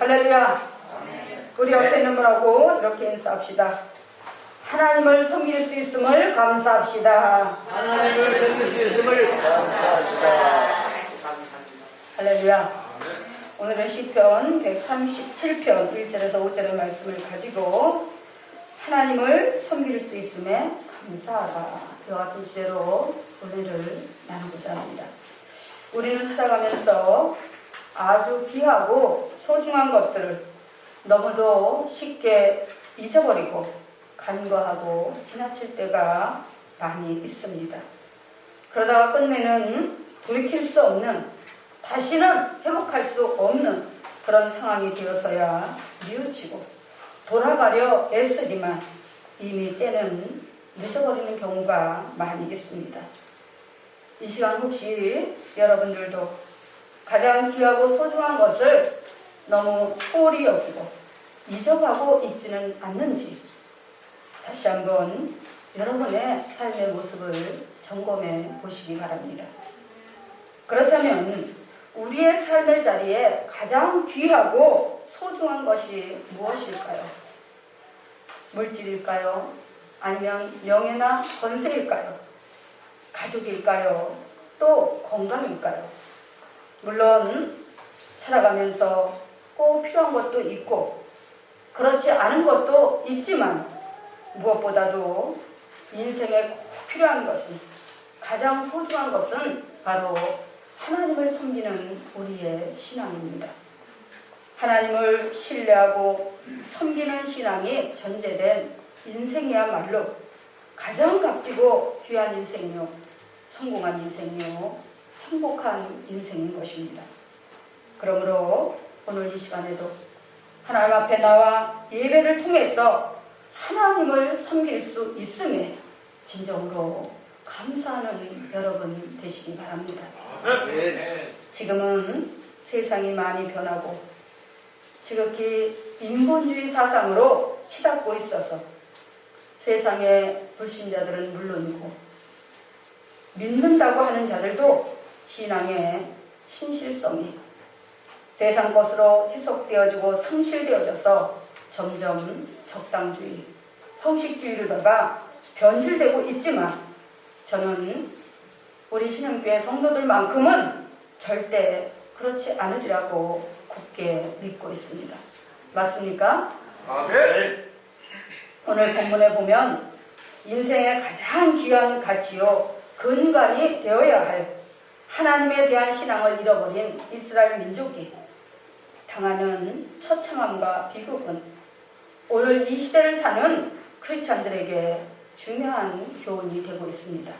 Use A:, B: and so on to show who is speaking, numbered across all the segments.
A: 할렐루야. 우리 옆에 있는 분하고 이렇게 인사합시다. 하나님을 섬길 수 있음을 감사합시다.
B: 하나님을 섬길 수 있음을 감사합시다.
A: 할렐루야. 오늘은 시편 137편 1절에서 5절의 말씀을 가지고 하나님을 섬길 수 있음에 감사하라, 이와 같은 주제로 은혜를 나누고자 합니다. 우리는 살아가면서 아주 귀하고 소중한 것들을 너무도 쉽게 잊어버리고 간과하고 지나칠 때가 많이 있습니다. 그러다가 끝내는 돌이킬 수 없는, 다시는 회복할 수 없는 그런 상황이 되어서야 뉘우치고 돌아가려 애쓰지만 이미 때는 늦어버리는 경우가 많이 있습니다. 이 시간 혹시 여러분들도 가장 귀하고 소중한 것을 너무 소홀히 여기고 잊어가고 있지는 않는지 다시 한번 여러분의 삶의 모습을 점검해 보시기 바랍니다. 그렇다면 우리의 삶의 자리에 가장 귀하고 소중한 것이 무엇일까요? 물질일까요? 아니면 명예나 권세일까요? 가족일까요? 또 건강일까요? 물론 살아가면서 꼭 필요한 것도 있고 그렇지 않은 것도 있지만 무엇보다도 인생에 꼭 필요한 것은, 가장 소중한 것은 바로 하나님을 섬기는 우리의 신앙입니다. 하나님을 신뢰하고 섬기는 신앙이 전제된 인생이야말로 가장 값지고 귀한 인생이요, 성공한 인생이요, 행복한 인생인 것입니다. 그러므로 오늘 이 시간에도 하나님 앞에 나와 예배를 통해서 하나님을 섬길 수 있음에 진정으로 감사하는 여러분 되시기 바랍니다. 지금은 세상이 많이 변하고 지극히 인본주의 사상으로 치닫고 있어서 세상의 불신자들은 물론이고 믿는다고 하는 자들도 신앙의 신실성이 세상 것으로 해석되어지고 상실되어져서 점점 적당주의, 형식주의로다가 변질되고 있지만 저는 우리 신흥교회 성도들만큼은 절대 그렇지 않으리라고 굳게 믿고 있습니다. 맞습니까?
B: 아멘.
A: 오늘 본문에 보면 인생의 가장 귀한 가치요 근간이 되어야 할 하나님에 대한 신앙을 잃어버린 이스라엘 민족이 당하는 처참함과 비극은 오늘 이 시대를 사는 크리스찬들에게 중요한 교훈이 되고 있습니다.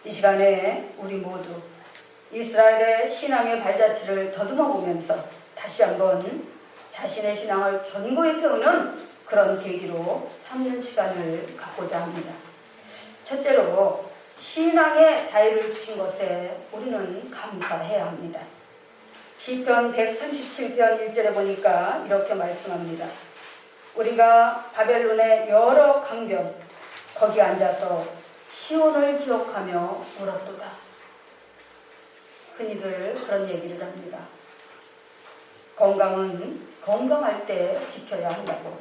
A: 이 시간에 우리 모두 이스라엘의 신앙의 발자취를 더듬어 보면서 다시 한번 자신의 신앙을 견고히 세우는 그런 계기로 삼는 시간을 갖고자 합니다. 첫째로 신앙의 자유를 주신 것에 우리는 감사해야 합니다. 시편 137편 1절에 보니까 이렇게 말씀합니다. 우리가 바벨론의 여러 강변 거기 앉아서 시온을 기억하며 울었도다. 흔히들 그런 얘기를 합니다. 건강은 건강할 때 지켜야 한다고.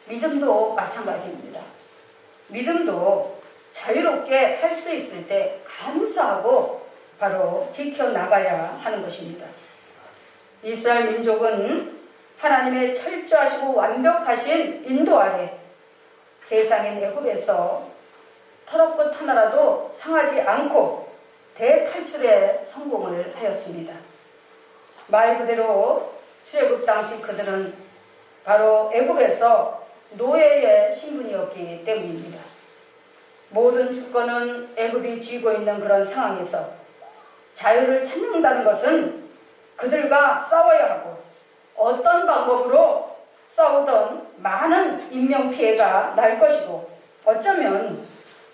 A: 믿음도 마찬가지입니다. 믿음도 자유롭게 할 수 있을 때 감사하고 바로 지켜나가야 하는 것입니다. 이스라엘 민족은 하나님의 철저하시고 완벽하신 인도 아래 세상인 애굽에서 털끝 하나라도 상하지 않고 대탈출에 성공을 하였습니다. 말 그대로 출애굽 당시 그들은 바로 애굽에서 노예의 신분이었기 때문입니다. 모든 주권은 애굽이 쥐고 있는 그런 상황에서 자유를 찾는다는 것은 그들과 싸워야 하고 어떤 방법으로 싸우던 많은 인명피해가 날 것이고 어쩌면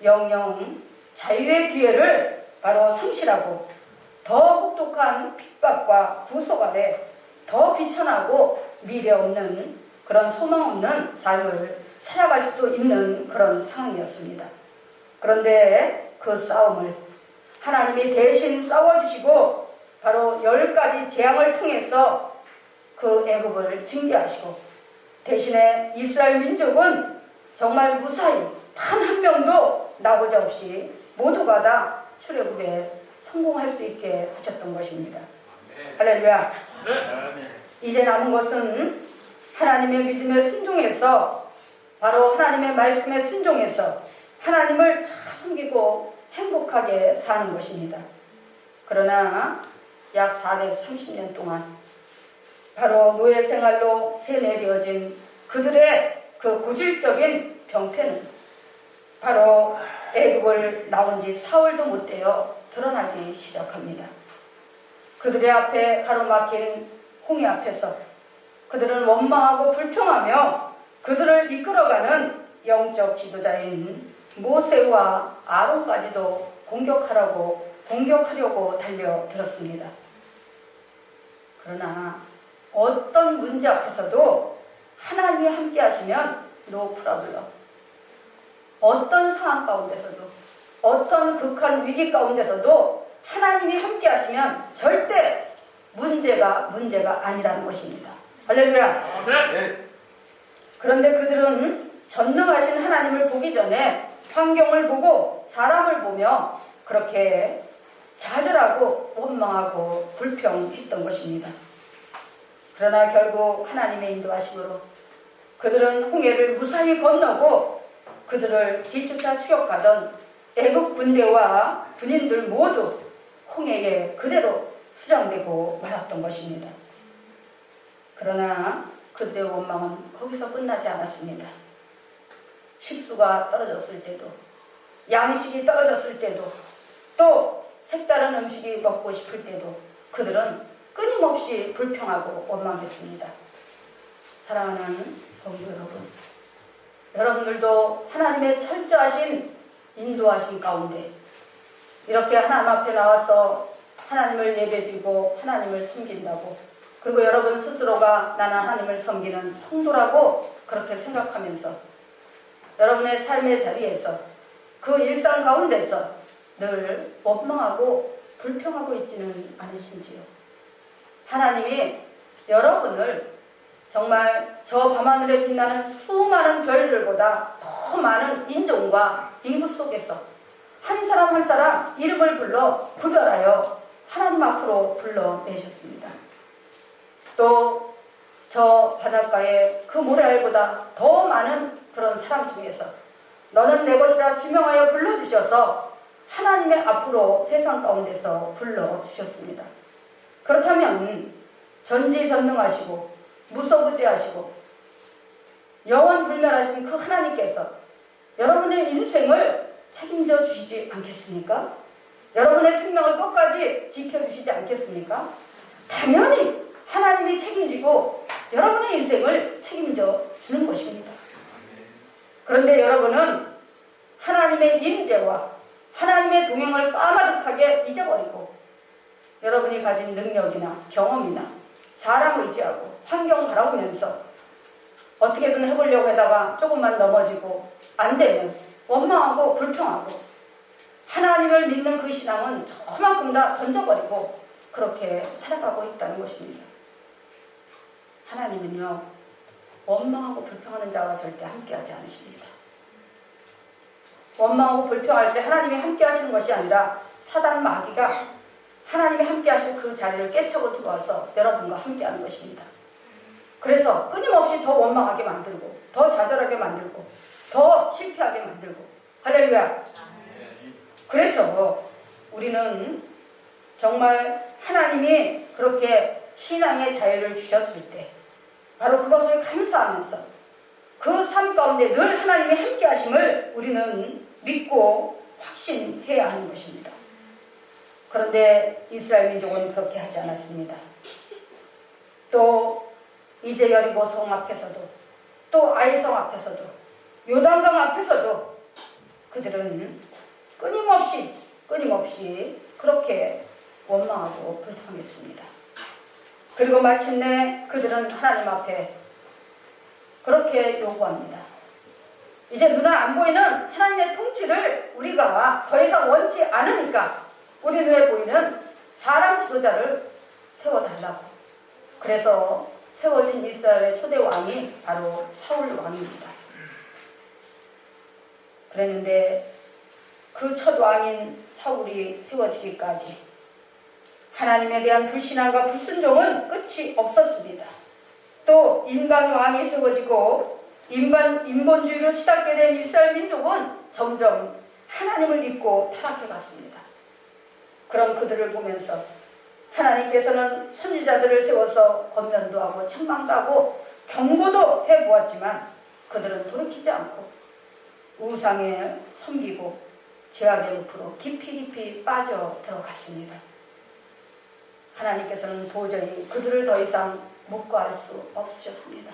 A: 영영 자유의 기회를 바로 상실하고 더 혹독한 핍박과 구속 아래 더 비천하고 미래 없는 그런 소망 없는 삶을 살아갈 수도 있는 그런 상황이었습니다. 그런데 그 싸움을 하나님이 대신 싸워주시고 바로 10가지 재앙을 통해서 그 애굽을 징계하시고 대신에 이스라엘 민족은 정말 무사히 단 한 명도 나고자 없이 모두가 다 출애굽에 성공할 수 있게 하셨던 것입니다. 할렐루야. 이제 남은 것은 하나님의 믿음에 순종해서 바로 하나님의 말씀에 순종해서 하나님을 잘 숨기고 행복하게 사는 것입니다. 그러나 약 430년 동안 바로 노예 생활로 세뇌되어진 그들의 그 고질적인 병폐는 바로 애굽을 나온 지 사흘도 못 되어 드러나기 시작합니다. 그들의 앞에 가로막힌 홍해 앞에서 그들은 원망하고 불평하며 그들을 이끌어가는 영적 지도자인 모세와 아론까지도 공격하려고 달려들었습니다. 그러나 어떤 문제 앞에서도 하나님이 함께 하시면 no problem. 어떤 상황 가운데서도 어떤 극한 위기 가운데서도 하나님이 함께 하시면 절대 문제가 아니라는 것입니다. 할렐루야. 그런데 그들은 전능하신 하나님을 보기 전에 환경을 보고 사람을 보며 그렇게 좌절하고 원망하고 불평했던 것입니다. 그러나 결국 하나님의 인도하심으로 그들은 홍해를 무사히 건너고 그들을 뒤쫓아 추격하던 애국 군대와 군인들 모두 홍해에 그대로 수장되고 말았던 것입니다. 그러나 그들의 원망은 거기서 끝나지 않았습니다. 식수가 떨어졌을 때도, 양식이 떨어졌을 때도, 또 색다른 음식이 먹고 싶을 때도 그들은 끊임없이 불평하고 원망했습니다. 사랑하는 성도 여러분, 여러분들도 하나님의 철저하신 인도하신 가운데 이렇게 하나님 앞에 나와서 하나님을 예배드리고 하나님을 섬긴다고, 그리고 여러분 스스로가 나는 하나님을 섬기는 성도라고 그렇게 생각하면서 여러분의 삶의 자리에서 그 일상 가운데서 늘 원망하고 불평하고 있지는 않으신지요? 하나님이 여러분을 정말 저 밤하늘에 빛나는 수많은 별들보다 더 많은 인종과 인구 속에서 한 사람 한 사람 이름을 불러 구별하여 하나님 앞으로 불러내셨습니다. 또 저 바닷가에 그 모래알보다 더 많은 그런 사람 중에서 너는 내 것이라 지명하여 불러주셔서 하나님의 앞으로 세상 가운데서 불러주셨습니다. 그렇다면 전지전능하시고 무소부지하시고 영원불멸하신 그 하나님께서 여러분의 인생을 책임져 주시지 않겠습니까? 여러분의 생명을 끝까지 지켜주시지 않겠습니까? 당연히 하나님이 책임지고 여러분의 인생을 책임져 주는 것입니다. 그런데 여러분은 하나님의 임재와 하나님의 동행을 까마득하게 잊어버리고 여러분이 가진 능력이나 경험이나 사람 의지하고 환경 바라보면서 어떻게든 해보려고 하다가 조금만 넘어지고 안 되면 원망하고 불평하고 하나님을 믿는 그 신앙은 저만큼 다 던져버리고 그렇게 살아가고 있다는 것입니다. 하나님은요, 원망하고 불평하는 자와 절대 함께하지 않으십니다. 원망하고 불평할 때 하나님이 함께 하시는 것이 아니라 사단 마귀가 하나님이 함께 하실 그 자리를 깨차고 들어와서 여러분과 함께 하는 것입니다. 그래서 끊임없이 더 원망하게 만들고 더 좌절하게 만들고 더 실패하게 만들고 할렐루야. 그래서 우리는 정말 하나님이 그렇게 신앙의 자유를 주셨을 때 바로 그것을 감사하면서 그 삶 가운데 늘 하나님이 함께 하심을 우리는 믿고 확신해야 하는 것입니다. 그런데 이스라엘 민족은 그렇게 하지 않았습니다. 또 이제 여리고 성 앞에서도 또 아이성 앞에서도 요단강 앞에서도 그들은 끊임없이 그렇게 원망하고 불평했습니다. 그리고 마침내 그들은 하나님 앞에 그렇게 요구합니다. 이제 눈에 안 보이는 하나님의 통치를 우리가 더 이상 원치 않으니까 우리 눈에 보이는 사람 지도자를 세워달라고. 그래서 세워진 이스라엘의 초대 왕이 바로 사울 왕입니다. 그랬는데 그 첫 왕인 사울이 세워지기까지 하나님에 대한 불신앙과 불순종은 끝이 없었습니다. 또 인간 왕이 세워지고 인본주의로 치닫게 된 이스라엘 민족은 점점 하나님을 잊고 타락해 갔습니다. 그런 그들을 보면서 하나님께서는 선지자들을 세워서 권면도 하고 책망도 하고 경고도 해보았지만 그들은 돌이키지 않고 우상에 섬기고 죄악의 늪으로 깊이 빠져 들어갔습니다. 하나님께서는 도저히 그들을 더 이상 묵과할 수 없으셨습니다.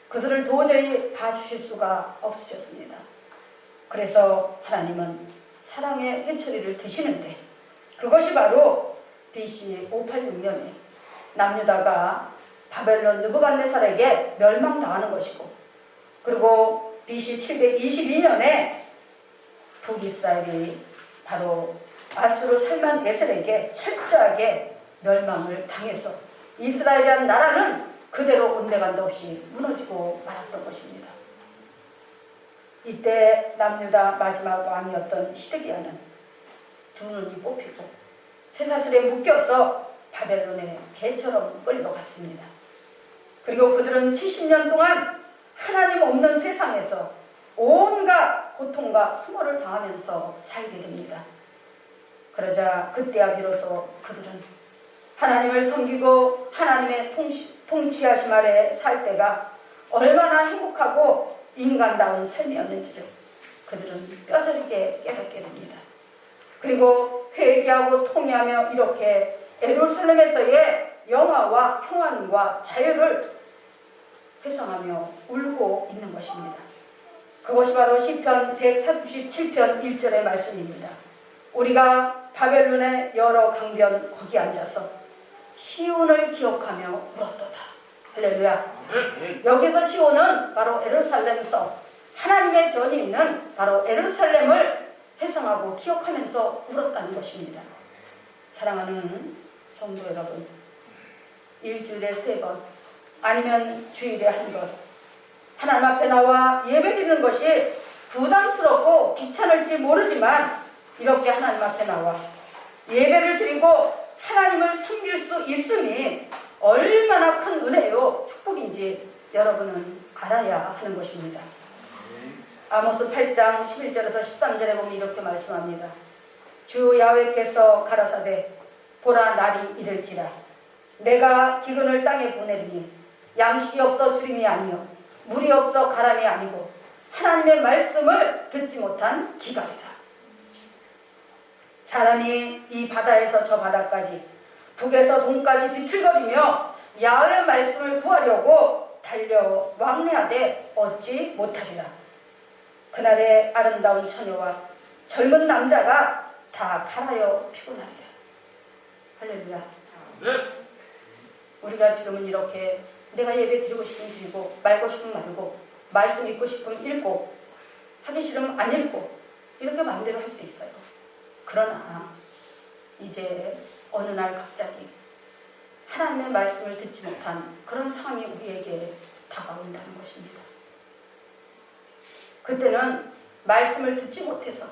A: 그들을 도저히 봐주실 수가 없으셨습니다. 그래서 하나님은 사랑의 회초리를 드시는데 그것이 바로 BC 586년에 남유다가 바벨론 느부갓네살에게 멸망당하는 것이고 그리고 BC 722년에 북이스라엘이 바로 아수르 살만 에셀에게 철저하게 멸망을 당해서 이스라엘이라는 나라는 그대로 온데간도 없이 무너지고 말았던 것입니다. 이때 남유다 마지막 왕이었던 시드기야는 두 눈이 뽑히고 쇠사슬에 묶여서 바벨론의 개처럼 끌려갔습니다. 그리고 그들은 70년 동안 하나님 없는 세상에서 온갖 고통과 수모를 당하면서 살게 됩니다. 그러자 그때야 비로소 그들은 하나님을 섬기고 하나님의 통치하심 아래 살 때가 얼마나 행복하고 인간다운 삶이었는지를 그들은 뼈저리게 깨닫게 됩니다. 그리고 회개하고 통회하며 이렇게 예루살렘에서의 영화와 평안과 자유를 회상하며 울고 있는 것입니다. 그것이 바로 시편 137편 1절의 말씀입니다. 우리가 바벨론의 여러 강변 거기 앉아서 시온을 기억하며 울었도다. 할렐루야. 여기서 시온은 바로 예루살렘에서 하나님의 전이 있는 바로 예루살렘을 회상하고 기억하면서 울었다는 것입니다. 사랑하는 성도 여러분, 일주일에 3번 아니면 주일에 1번 하나님 앞에 나와 예배드리는 것이 부담스럽고 귀찮을지 모르지만 이렇게 하나님 앞에 나와 예배를 드리고 하나님을 섬길 수 있음이 얼마나 큰 은혜요 축복인지 여러분은 알아야 하는 것입니다. 아모스 8장 11절에서 13절에 보면 이렇게 말씀합니다. 주 야훼께서 가라사대 보라 날이 이를지라 내가 기근을 땅에 보내리니 양식이 없어 주림이 아니요 물이 없어 가람이 아니고 하나님의 말씀을 듣지 못한 기갈이다. 사람이 이 바다에서 저 바다까지 북에서 동까지 비틀거리며 야훼 말씀을 구하려고 달려 왕래하되 얻지 못하리라. 그날의 아름다운 처녀와 젊은 남자가 다 갈아여 피곤하리라. 할렐루야.
B: 네.
A: 우리가 지금은 이렇게 내가 예배 드리고 싶으면 드리고 말고 싶으면 말고 말씀 읽고 싶으면 읽고 하기 싫으면 안 읽고 이렇게 마음대로 할 수 있어요. 그러나 이제 어느 날 갑자기 하나님의 말씀을 듣지 못한 그런 상황이 우리에게 다가온다는 것입니다. 그때는 말씀을 듣지 못해서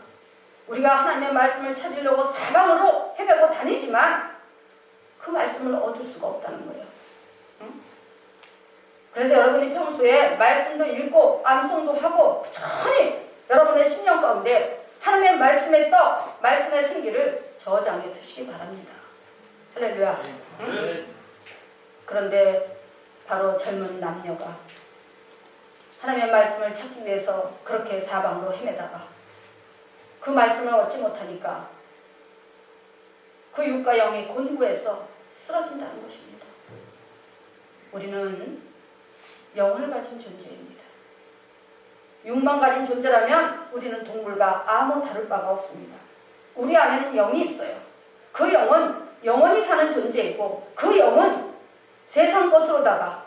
A: 우리가 하나님의 말씀을 찾으려고 사방으로 헤매고 다니지만 그 말씀을 얻을 수가 없다는 거예요. 응? 그래서 여러분이 평소에 말씀도 읽고 암송도 하고 부지런히 여러분의 심령 가운데 하나님의 말씀의 떡, 말씀의 생기를 저장해 두시기 바랍니다. 할렐루야. 응? 그런데 바로 젊은 남녀가 하나님의 말씀을 찾기 위해서 그렇게 사방으로 헤매다가 그 말씀을 얻지 못하니까 그 육과 영이 곤고해서 쓰러진다는 것입니다. 우리는 영을 가진 존재입니다. 육만 가진 존재라면 우리는 동물과 아무 다를 바가 없습니다. 우리 안에는 영이 있어요. 그 영은 영원히 사는 존재이고 그 영은 세상 것으로다가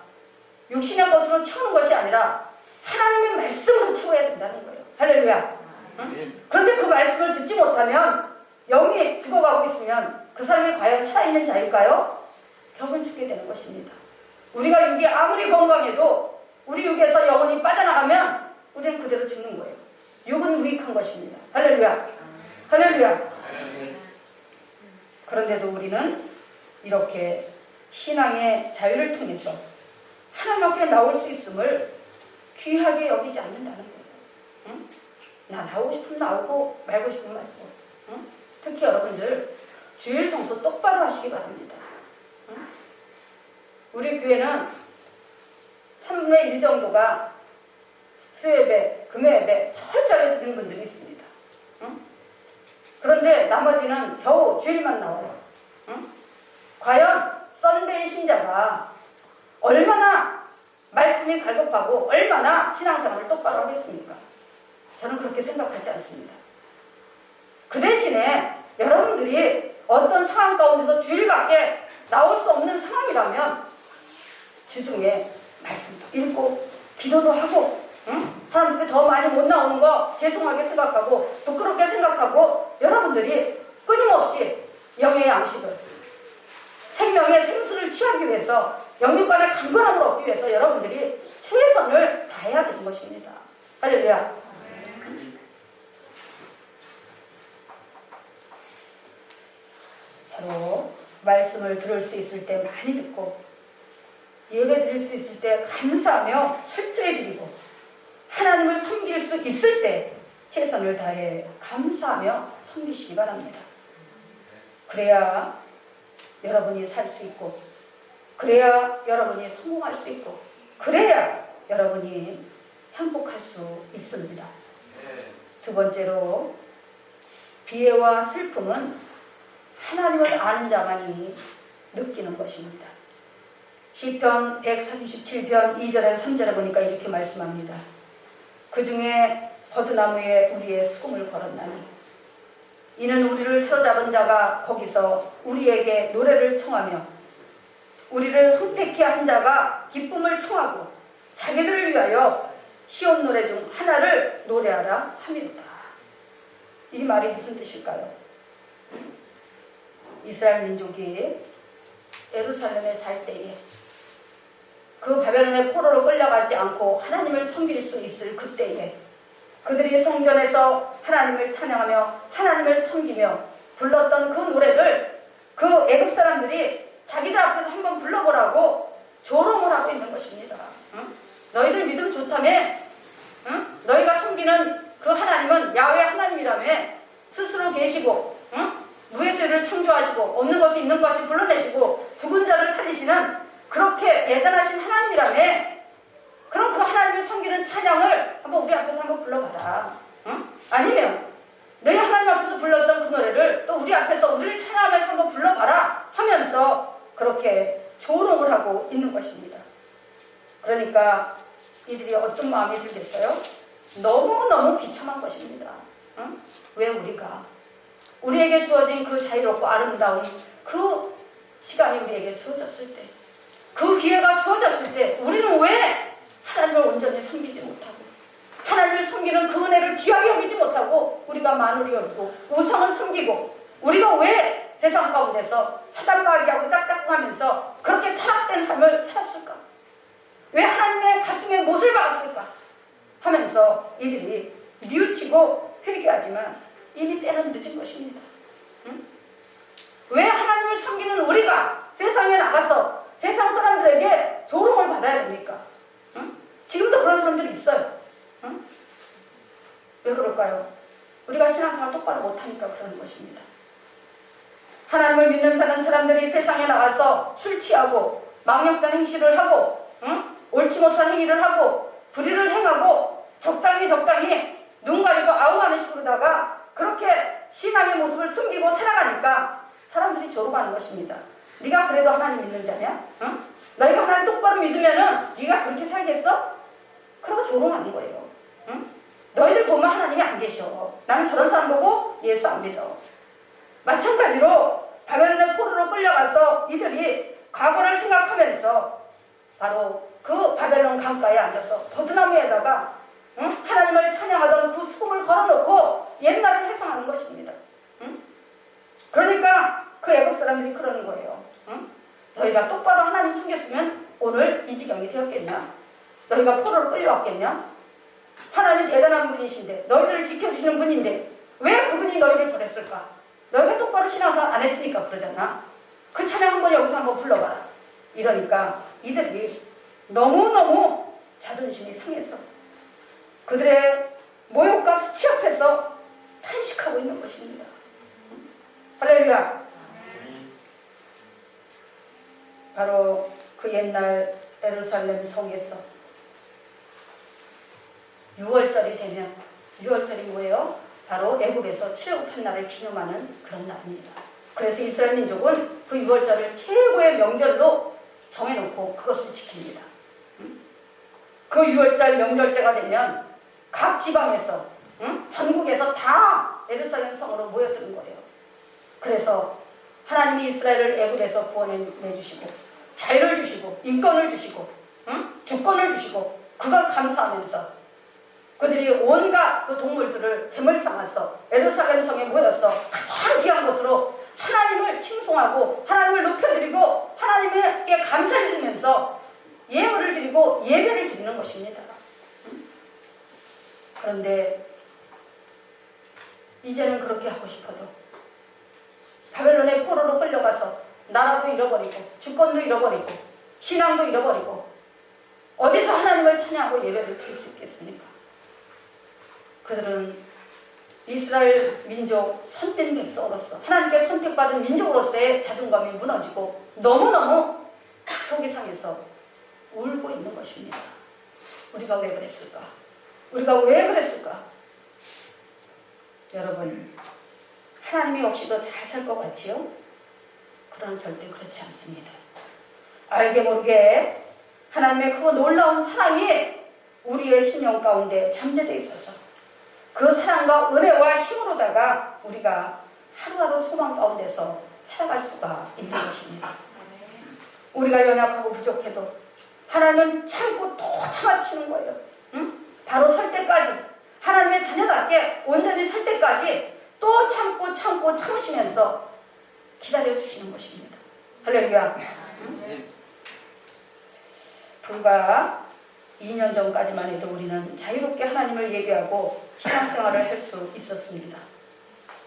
A: 육신의 것으로 채우는 것이 아니라 하나님의 말씀으로 채워야 된다는 거예요. 할렐루야. 응? 그런데 그 말씀을 듣지 못하면 영이 죽어가고 있으면 그 사람이 과연 살아있는 자일까요? 결국은 죽게 되는 것입니다. 우리가 육이 아무리 건강해도 우리 육에서 영혼이 빠져나가면 우리는 그대로 죽는 거예요. 육은 무익한 것입니다. 할렐루야. 할렐루야. 그런데도 우리는 이렇게 신앙의 자유를 통해서 하나님 앞에 나올 수 있음을 귀하게 여기지 않는다는 거예요. 응? 나 나오고 싶으면 나오고 말고 싶으면 말고. 응? 특히 여러분들 주일 성수 똑바로 하시기 바랍니다. 응? 우리 교회는 3분의 1 정도가 수예배, 금요예배 철저하게 드리는 분들이 있습니다. 응? 그런데 나머지는 겨우 주일만 나와요. 응? 과연 썬데이 신자가 얼마나 말씀이 갈급하고 얼마나 신앙생활을 똑바로 하겠습니까? 저는 그렇게 생각하지 않습니다. 그 대신에 여러분들이 어떤 상황 가운데서 주일밖에 나올 수 없는 상황이라면 주중에 말씀도 읽고 기도도 하고, 응? 하나님 앞에 더 많이 못 나오는 거 죄송하게 생각하고 부끄럽게 생각하고 여러분들이 끊임없이 영의 양식을, 생명의 생수를 취하기 위해서, 영육간의 강건함을 얻기 위해서 여러분들이 최선을 다해야 되는 것입니다. 할렐루야. 바로 말씀을 들을 수 있을 때 많이 듣고, 예배 드릴 수 있을 때 감사하며 철저히 드리고, 하나님을 섬길 수 있을 때 최선을 다해 감사하며 섬기시기 바랍니다. 그래야 여러분이 살 수 있고, 그래야 여러분이 성공할 수 있고, 그래야 여러분이 행복할 수 있습니다. 두 번째로, 비애와 슬픔은 하나님을 아는 자만이 느끼는 것입니다. 시편 137편 2절에 3절에 보니까 이렇게 말씀합니다. 그 중에 버드나무에 우리의 수금을 걸었나니 이는 우리를 사로잡은 자가 거기서 우리에게 노래를 청하며 우리를 흥패케 한 자가 기쁨을 청하고 자기들을 위하여 시온 노래 중 하나를 노래하라 함이로다. 이 말이 무슨 뜻일까요? 이스라엘 민족이 예루살렘에 살 때에 그 바벨론의 포로로 끌려가지 않고 하나님을 섬길 수 있을 그때에 그들이 성전에서 하나님을 찬양하며 하나님을 섬기며 불렀던 그 노래를 그 애굽 사람들이 자기들 앞에서 한번 불러보라고 조롱을 하고 있는 것입니다. 응? 너희들 믿음 좋다며? 응? 너희가 섬기는 그 하나님은 야훼 하나님이라며 스스로 계시고, 응? 무에서를 창조하시고 없는 것이 있는 것 같이 불러내시고 죽은 자를 살리시는 그렇게 대단하신 하나님이라며. 그럼 그 하나님을 섬기는 찬양을 한번 우리 앞에서 한번 불러봐라. 응? 아니면 너희 하나님 앞에서 불렀던 그 노래를 또 우리 앞에서 우리를 찬양하면서 한번 불러봐라 하면서 그렇게 조롱을 하고 있는 것입니다. 그러니까 이들이 어떤 마음이 들겠어요? 너무너무 비참한 것입니다. 응? 왜 우리에게 주어진 그 자유롭고 아름다운 그 시간이 우리에게 주어졌을 때, 그 기회가 주어졌을 때 우리는 왜 하나님을 온전히 섬기지 못하고 하나님을 섬기는 그 은혜를 귀하게 여기지 못하고 우리가 마누리 열고 우상을 섬기고 우리가 왜 세상 가운데서 사단마귀하고 짝짝꿍하면서 그렇게 타락된 삶을 살았을까? 왜 하나님의 가슴에 못을 박았을까? 하면서 이들이 뉘우치고 회개하지만 이미 때는 늦은 것입니다. 응? 왜 하나님을 섬기는 우리가 세상에 나가서 세상 사람들에게 조롱을 받아야 됩니까? 응? 지금도 그런 사람들이 있어요. 응? 왜 그럴까요? 우리가 신앙생활 똑바로 못하니까 그러는 것입니다. 하나님을 믿는 사람들이 세상에 나가서 술 취하고 망령된 행실을 하고, 응? 옳지 못한 행위를 하고 불의를 행하고 적당히 눈 가리고 아웅하는 식으로다가 그렇게 신앙의 모습을 숨기고 살아가니까 사람들이 조롱하는 것입니다. 네가 그래도 하나님 믿는 자냐? 응? 너희가 하나님 똑바로 믿으면은 네가 그렇게 살겠어? 그러고 조롱하는 거예요. 응? 너희들 보면 하나님이 안 계셔. 나는 저런 사람 보고 예수 안 믿어. 마찬가지로 바벨론의 포로로 끌려가서 이들이 과거를 생각하면서 바로 그 바벨론 강가에 앉아서 버드나무에다가, 응? 하나님을 찬양하던 그 수금을 걸어놓고 옛날을 회상하는 것입니다. 응? 그러니까 그 애굽 사람들이 그러는 거예요. 응? 너희가 똑바로 하나님 섬겼으면 오늘 오늘 이 지경이 되었겠냐? 너희가 포로로 끌려왔겠냐? 하나님 대단한 분이신데 너희들을 지켜주시는 분인데 왜 그분이 너희를 보냈을까? 너희가 똑바로 신앙생활 안 했으니까 그러잖아. 그 찬양 한번 여기서 한번 불러봐라. 이러니까 이들이 너무너무 자존심이 상해서 그들의 모욕과 수치 앞에서 탄식하고 있는 것입니다. 할렐루야. 바로 그 옛날 예루살렘 성에서 6월절이 되면 6월절이 뭐예요? 바로 애굽에서 출애굽한 날을 기념하는 그런 날입니다. 그래서 이스라엘 민족은 그 6월절을 최고의 명절로 정해놓고 그것을 지킵니다. 그 6월절 명절 때가 되면 각 지방에서 전국에서 다 예루살렘 성으로 모여드는 거예요. 그래서 하나님이 이스라엘을 애굽에서 구원해내주시고 자유를 주시고 인권을 주시고 주권을 주시고 그걸 감사하면서 그들이 온갖 그 동물들을 제물 삼아서 예루살렘 성에 모여서 가장 귀한 곳으로 하나님을 칭송하고 하나님을 높여드리고 하나님께 감사를 드리면서 예물을 드리고 예배를 드리는 것입니다. 그런데 이제는 그렇게 하고 싶어도 바벨론의 포로로 끌려가서 나라도 잃어버리고 주권도 잃어버리고 신앙도 잃어버리고 어디서 하나님을 찬양하고 예배를 드릴 수 있겠습니까? 그들은 이스라엘 민족 선된 백성으로서 하나님께 선택받은 민족으로서의 자존감이 무너지고 너무너무 속이 상해서 울고 있는 것입니다. 우리가 왜 그랬을까? 우리가 왜 그랬을까? 여러분, 하나님이 없이도 잘 살 것 같지요? 그러나 절대 그렇지 않습니다. 알게 모르게 하나님의 그 놀라운 사랑이 우리의 심령 가운데 잠재되어 있어서 그 사랑과 은혜와 힘으로다가 우리가 하루하루 소망 가운데서 살아갈 수가 있는 것입니다. 우리가 연약하고 부족해도 하나님은 참고 또 참아주시는 거예요. 바로 설 때까지 하나님의 자녀답게 온전히 설 때까지 또 참고 참으시면서 기다려주시는 것입니다. 할렐루야. 불과 2년 전까지만 해도 우리는 자유롭게 하나님을 예배하고 신앙생활을 할 수 있었습니다.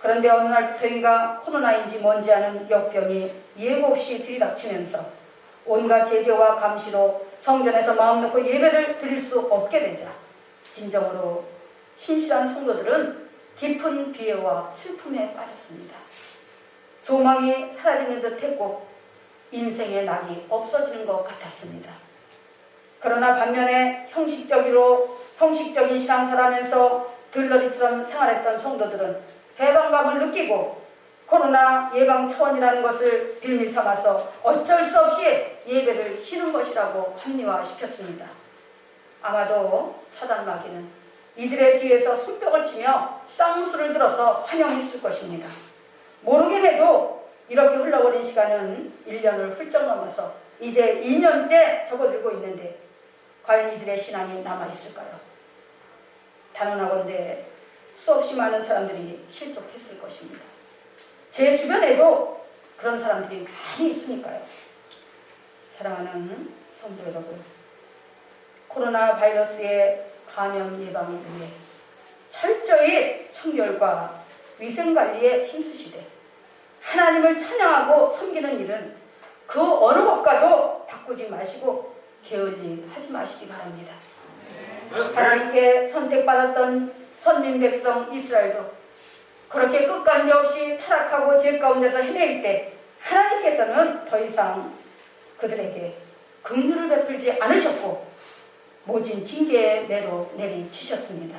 A: 그런데 어느 날부터인가 코로나인지 뭔지 아는 역병이 예고 없이 들이닥치면서 온갖 제재와 감시로 성전에서 마음 놓고 예배를 드릴 수 없게 되자 진정으로 신실한 성도들은 깊은 비애와 슬픔에 빠졌습니다. 소망이 사라지는 듯 했고 인생의 낙이 없어지는 것 같았습니다. 그러나 반면에 형식적인 신앙생활하면서 들러리처럼 생활했던 성도들은 해방감을 느끼고 코로나 예방 차원이라는 것을 빌미 삼아서 어쩔 수 없이 예배를 쉬는 것이라고 합리화시켰습니다. 아마도 사단 마귀는 이들의 뒤에서 손뼉을 치며 쌍수를 들어서 환영했을 것입니다. 모르긴 해도 이렇게 흘러버린 시간은 1년을 훌쩍 넘어서 이제 2년째 접어들고 있는데 과연 이들의 신앙이 남아있을까요? 단언하건대 수없이 많은 사람들이 실족했을 것입니다. 제 주변에도 그런 사람들이 많이 있으니까요. 사랑하는 성도 여러분, 코로나 바이러스의 감염 예방을 위해 철저히 청결과 위생관리에 힘쓰시되 하나님을 찬양하고 섬기는 일은 그 어느 것과도 바꾸지 마시고 게을리 하지 마시기 바랍니다. 하나님께 선택받았던 선민 백성 이스라엘도 그렇게 끝간데 없이 타락하고 죄 가운데서 헤매일 때 하나님께서는 더 이상 그들에게 긍휼을 베풀지 않으셨고 모진 징계의 매로 내리치셨습니다.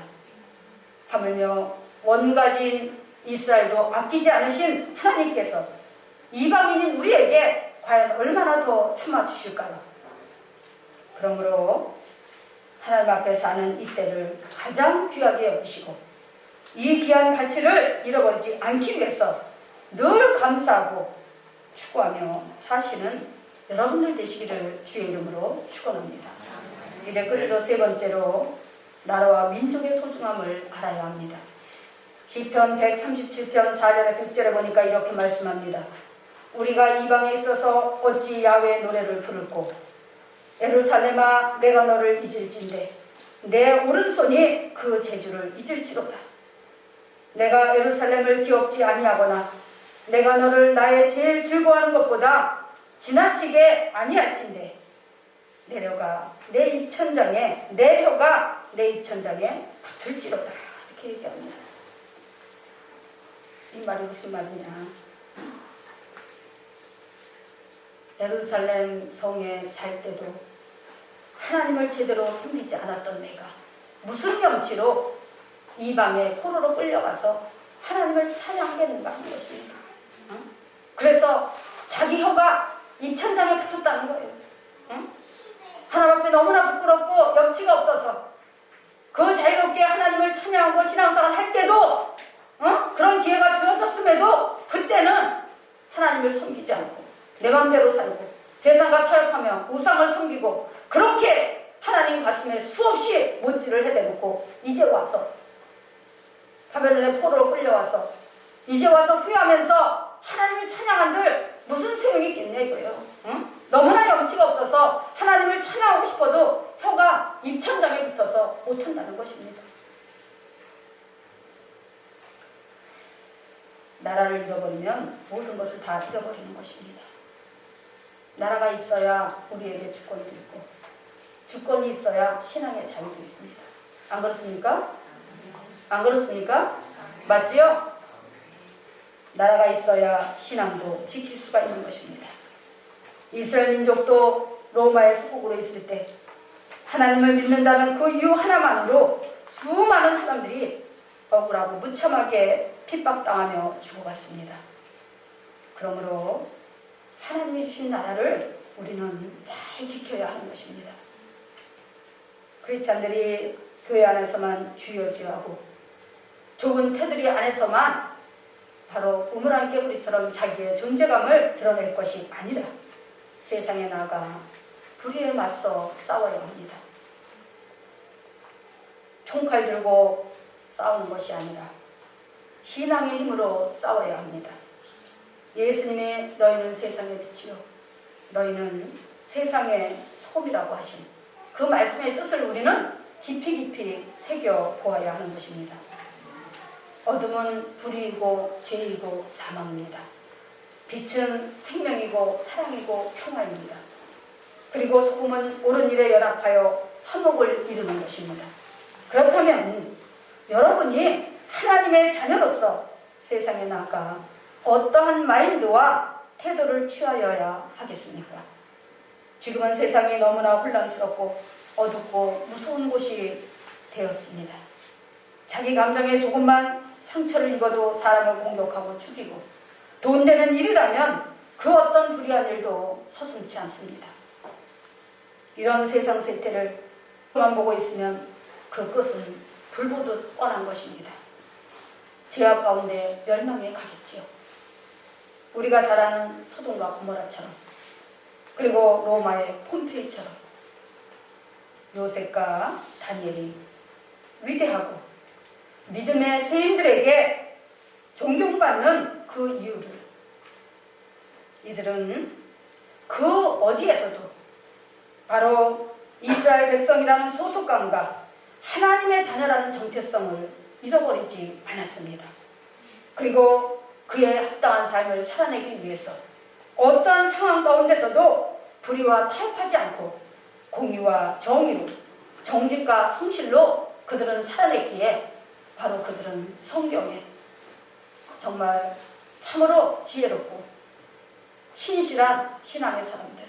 A: 하물며 원가지인 이스라엘도 아끼지 않으신 하나님께서 이방인인 우리에게 과연 얼마나 더 참아주실까요? 그러므로 하나님 앞에 사는 이때를 가장 귀하게 여기시고 이 귀한 가치를 잃어버리지 않기 위해서 늘 감사하고 추구하며 사시는 여러분들 되시기를 주의 이름으로 축원합니다. 이제 끝으로 세 번째로 나라와 민족의 소중함을 알아야 합니다. 시편 137편 4절에 6절에 보니까 이렇게 말씀합니다. 우리가 이방에 있어서 어찌 야훼의 노래를 부를꼬 예루살렘아 내가 너를 잊을진대 내 오른손이 그 재주를 잊을지로다. 내가 예루살렘을 기억지 아니하거나 내가 너를 나의 제일 즐거워하는 것보다 지나치게 아니할진대 내려가 내 입천장에 내 혀가 내 입천장에 붙을지로다. 이렇게 얘기합니다. 이 말이 무슨 말이냐. 예루살렘 성에 살 때도 하나님을 제대로 섬기지 않았던 내가 무슨 염치로 이방의 포로로 끌려가서 하나님을 찬양하겠는가 하는 것입니다. 그래서 자기 혀가 입천장에 붙었다는 거예요. 하나님 앞에 너무나 부끄럽고 염치가 없어서 그 자유롭게 하나님을 찬양하고 신앙생활을 할 때도 그런 기회가 주어졌음에도 그때는 하나님을 섬기지 않고 내 맘대로 살고 세상과 타협하며 우상을 섬기고 그렇게 하나님 가슴에 수없이 못질을 해대놓고 이제 와서 바벨론의 포로로 끌려와서 이제 와서 후회하면서 하나님을 찬양한들 무슨 소용이 있겠냐 이거예요. 너무나 염치가 없어서 하나님을 찬양하고 싶어도 혀가 입천장에 붙어서 못한다는 것입니다. 나라를 잃어버리면 모든 것을 다 잃어버리는 것입니다. 나라가 있어야 우리에게 주권도 있고 주권이 있어야 신앙의 자유도 있습니다. 안 그렇습니까? 안 그렇습니까? 맞지요? 나라가 있어야 신앙도 지킬 수가 있는 것입니다. 이스라엘 민족도 로마의 소국으로 있을 때 하나님을 믿는다는 그 이유 하나만으로 수많은 사람들이 억울하고 무참하게 핍박당하며 죽어갔습니다. 그러므로 하나님이 주신 나라를 우리는 잘 지켜야 하는 것입니다. 크리스찬들이 교회 안에서만 주여 주여하고 좁은 테두리 안에서만 바로 우물안 깨구리처럼 자기의 존재감을 드러낼 것이 아니라 세상에 나가 불의에 맞서 싸워야 합니다. 총칼 들고 싸우는 것이 아니라 신앙의 힘으로 싸워야 합니다. 예수님의 너희는 세상의 빛이요 너희는 세상의 소금이라고 하신 그 말씀의 뜻을 우리는 깊이 새겨보아야 하는 것입니다. 어둠은 불의이고 죄이고 사망입니다. 빛은 생명이고 사랑이고 평화입니다. 그리고 소금은 옳은 일에 연합하여 화목을 이루는 것입니다. 그렇다면 여러분이 하나님의 자녀로서 세상에 나가 어떠한 마인드와 태도를 취하여야 하겠습니까? 지금은 세상이 너무나 혼란스럽고 어둡고 무서운 곳이 되었습니다. 자기 감정에 조금만 상처를 입어도 사람을 공격하고 죽이고 돈 되는 일이라면 그 어떤 불의한 일도 서슴지 않습니다. 이런 세상 세태를 만 보고 있으면 그 끝은 불보듯 뻔한 것입니다. 죄악 가운데 멸망에 가겠지요. 우리가 잘 아는 소돔과 고모라처럼 그리고 로마의 폼페이처럼 요셉과 다니엘이 위대하고 믿음의 세인들에게 존경받는 그 이유를 이들은 그 어디에서도 바로 이스라엘 백성이라는 소속감과 하나님의 자녀라는 정체성을 잃어버리지 않았습니다. 그리고 그의 합당한 삶을 살아내기 위해서 어떠한 상황 가운데서도 불의와 타협하지 않고 공의와 정의로 정직과 성실로 그들은 살아냈기에 바로 그들은 성경에 정말 참으로 지혜롭고 신실한 신앙의 사람들,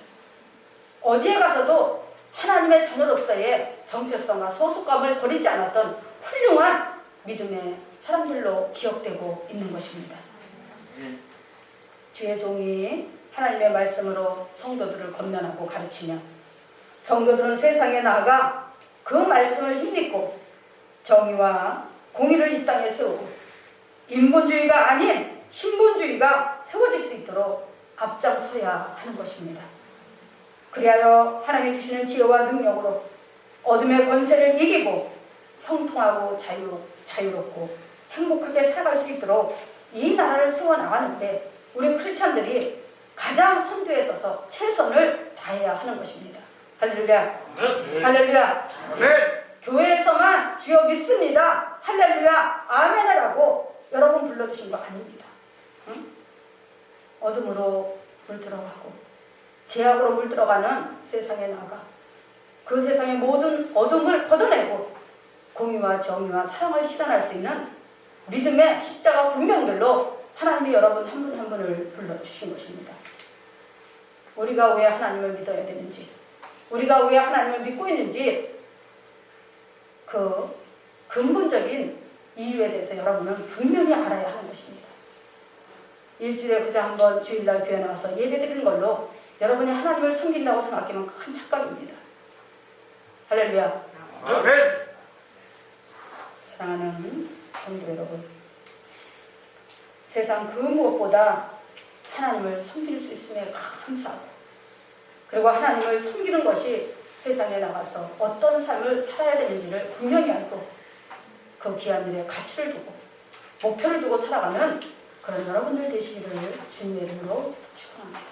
A: 어디에 가서도 하나님의 자녀로서의 정체성과 소속감을 버리지 않았던 훌륭한 믿음의 사람들로 기억되고 있는 것입니다. 주의 종이 하나님의 말씀으로 성도들을 권면하고 가르치며 성도들은 세상에 나아가 그 말씀을 힘입고 정의와 공의를 이 땅에 세우고 인본주의가 아닌 신본주의가 세워질 수 있도록 앞장서야 하는 것입니다. 그리하여 하나님이 주시는 지혜와 능력으로 어둠의 권세를 이기고 형통하고 자유롭고 행복하게 살아갈 수 있도록 이 나라를 세워나가는데 우리 크리스찬들이 가장 선두에 서서 최선을 다해야 하는 것입니다. 할렐루야. 할렐루야. 교회에서만 주여 믿습니다. 할렐루야. 아멘이라고 여러분 불러주신 거 아닙니다. 응? 어둠으로 물들어가고 죄악으로 물들어가는 세상에 나가 그 세상의 모든 어둠을 걷어내고 공의와 정의와 사랑을 실현할 수 있는 믿음의 십자가 군명들로 하나님이 여러분 한 분 한 분을 불러주신 것입니다. 우리가 왜 하나님을 믿어야 되는지, 우리가 왜 하나님을 믿고 있는지 그 근본적인 이유에 대해서 여러분은 분명히 알아야 하는 것입니다. 일주일에 그저 한번 주일날 교회 나와서 예배드리는 걸로 여러분이 하나님을 섬긴다고 생각하면 큰 착각입니다. 할렐루야.
B: 아멘.
A: 사랑하는 성도 여러분, 세상 그 무엇보다 하나님을 섬길 수 있음에 감사하고, 그리고 하나님을 섬기는 것이 세상에 나가서 어떤 삶을 살아야 되는지를 분명히 알고 그 귀한 일에 가치를 두고 목표를 두고 살아가는 그런 여러분들 되시기를 주님의 이름으로 축원합니다.